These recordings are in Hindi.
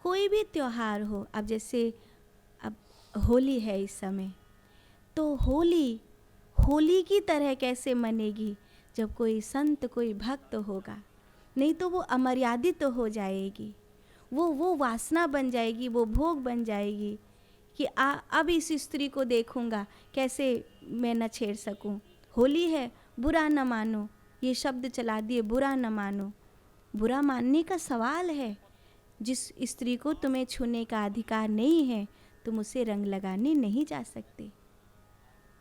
कोई भी त्योहार हो, अब जैसे अब होली है इस समय, तो होली होली की तरह कैसे मनेगी जब कोई संत कोई भक्त होगा, नहीं तो वो अमर्यादित तो हो जाएगी, वो वासना बन जाएगी, वो भोग बन जाएगी कि अब इस स्त्री को देखूंगा कैसे मैं न छेड़ सकूं। होली है, बुरा न मानो, ये शब्द चला दिए, बुरा न मानो। बुरा मानने का सवाल है, जिस स्त्री को तुम्हें छूने का अधिकार नहीं है तुम उसे रंग लगाने नहीं जा सकते।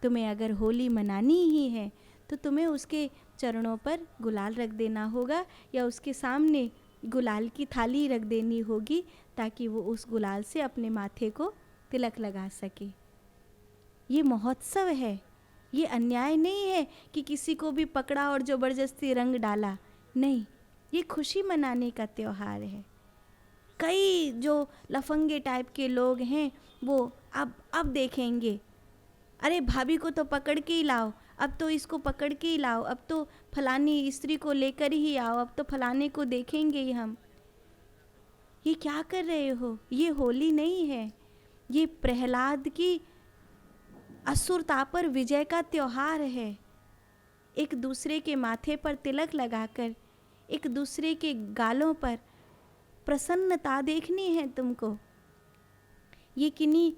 तुम्हें अगर होली मनानी ही है तो तुम्हें उसके चरणों पर गुलाल रख देना होगा या उसके सामने गुलाल की थाली रख देनी होगी ताकि वो उस गुलाल से अपने माथे को तिलक लगा सके। ये महोत्सव है, ये अन्याय नहीं है कि किसी को भी पकड़ा और ज़बरदस्ती रंग डाला, नहीं, ये खुशी मनाने का त्योहार है। कई जो लफंगे टाइप के लोग हैं वो अब देखेंगे, अरे भाभी को तो पकड़ के ही लाओ, अब तो इसको पकड़ के ही लाओ, अब तो फलानी स्त्री को लेकर ही आओ, अब तो फलाने को देखेंगे ही हम। ये क्या कर रहे हो? ये होली नहीं है, ये प्रहलाद की असुरता पर विजय का त्योहार है। एक दूसरे के माथे पर तिलक लगाकर, एक दूसरे के गालों पर प्रसन्नता देखनी है तुमको। ये किन्हीं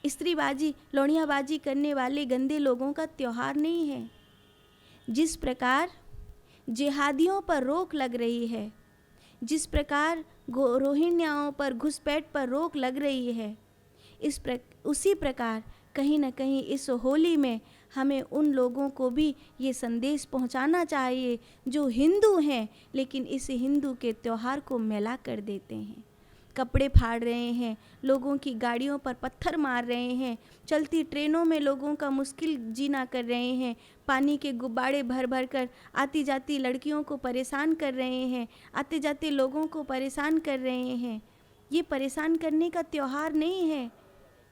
स्त्रीबाजी लौड़ियाबाजी करने वाले गंदे लोगों का त्योहार नहीं है। जिस प्रकार जिहादियों पर रोक लग रही है, जिस प्रकार रोहिंग्याओं पर घुसपैठ पर रोक लग रही है, उसी प्रकार कहीं न कहीं इस होली में हमें उन लोगों को भी ये संदेश पहुंचाना चाहिए जो हिंदू हैं लेकिन इस हिंदू के त्यौहार को मैला कर देते हैं। कपड़े फाड़ रहे हैं, लोगों की गाड़ियों पर पत्थर मार रहे हैं, चलती ट्रेनों में लोगों का मुश्किल जीना कर रहे हैं, पानी के गुब्बारे भर भर कर आती जाती लड़कियों को परेशान कर रहे हैं, आते जाते लोगों को परेशान कर रहे हैं। ये परेशान करने का त्यौहार नहीं है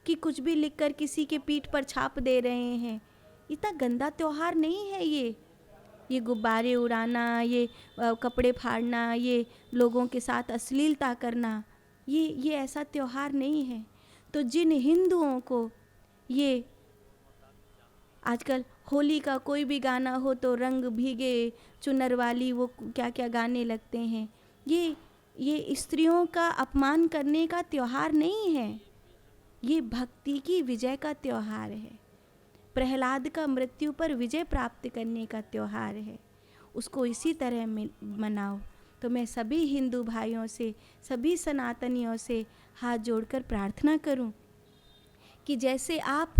कि कुछ भी लिखकर किसी के पीठ पर छाप दे रहे हैं। इतना गंदा त्यौहार नहीं है ये गुब्बारे उड़ाना, ये कपड़े फाड़ना, ये लोगों के साथ अश्लीलता करना, ये ऐसा त्यौहार नहीं है। तो जिन हिंदुओं को ये आजकल होली का कोई भी गाना हो तो रंग भीगे चुनर वाली वो क्या क्या गाने लगते हैं, ये स्त्रियों का अपमान करने का त्यौहार नहीं है, ये भक्ति की विजय का त्यौहार है। प्रहलाद का मृत्यु पर विजय प्राप्त करने का त्यौहार है, उसको इसी तरह मनाओ। तो मैं सभी हिंदू भाइयों से, सभी सनातनियों से हाथ जोड़कर प्रार्थना करूं कि जैसे आप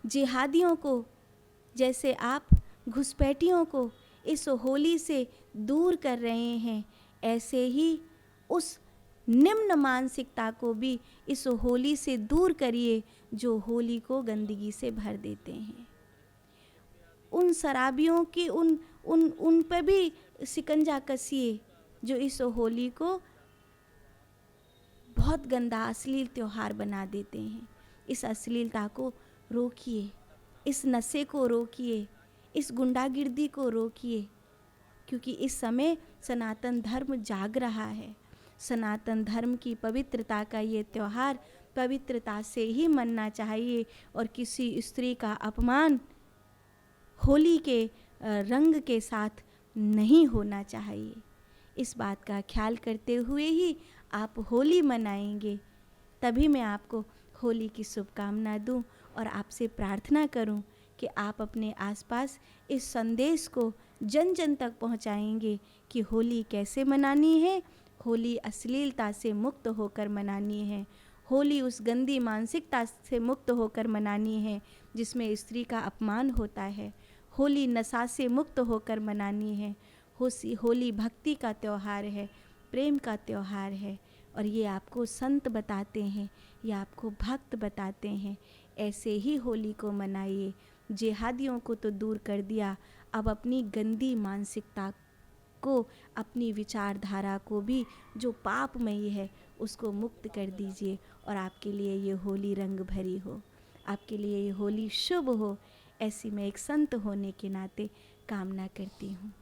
जिहादियों को, जैसे आप घुसपैठियों को इस होली से दूर कर रहे हैं, ऐसे ही उस निम्न मानसिकता को भी इस होली से दूर करिए जो होली को गंदगी से भर देते हैं। उन शराबियों की उन पे भी शिकंजा कसिए जो इस होली को बहुत गंदा अश्लील त्यौहार बना देते हैं। इस अश्लीलता को रोकिए, इस नशे को रोकिए, इस गुंडागिर्दी को रोकिए, क्योंकि इस समय सनातन धर्म जाग रहा है। सनातन धर्म की पवित्रता का ये त्यौहार पवित्रता से ही मनना चाहिए और किसी स्त्री का अपमान होली के रंग के साथ नहीं होना चाहिए। इस बात का ख्याल करते हुए ही आप होली मनाएंगे, तभी मैं आपको होली की शुभकामना दूं और आपसे प्रार्थना करूं कि आप अपने आसपास इस संदेश को जन जन तक पहुंचाएंगे कि होली कैसे मनानी है। होली अश्लीलता से मुक्त होकर मनानी है, होली उस गंदी मानसिकता से मुक्त होकर मनानी है जिसमें स्त्री का अपमान होता है। होली नशा से मुक्त होकर मनानी है। होली भक्ति का त्यौहार है, प्रेम का त्यौहार है और ये आपको संत बताते हैं, ये आपको भक्त बताते हैं। ऐसे ही होली को मनाइए। जिहादियों को तो दूर कर दिया, अब अपनी गंदी मानसिकता को, अपनी विचारधारा को भी जो पापमयी है उसको मुक्त कर दीजिए और आपके लिए ये होली रंग भरी हो, आपके लिए ये होली शुभ हो, ऐसी मैं एक संत होने के नाते कामना करती हूँ।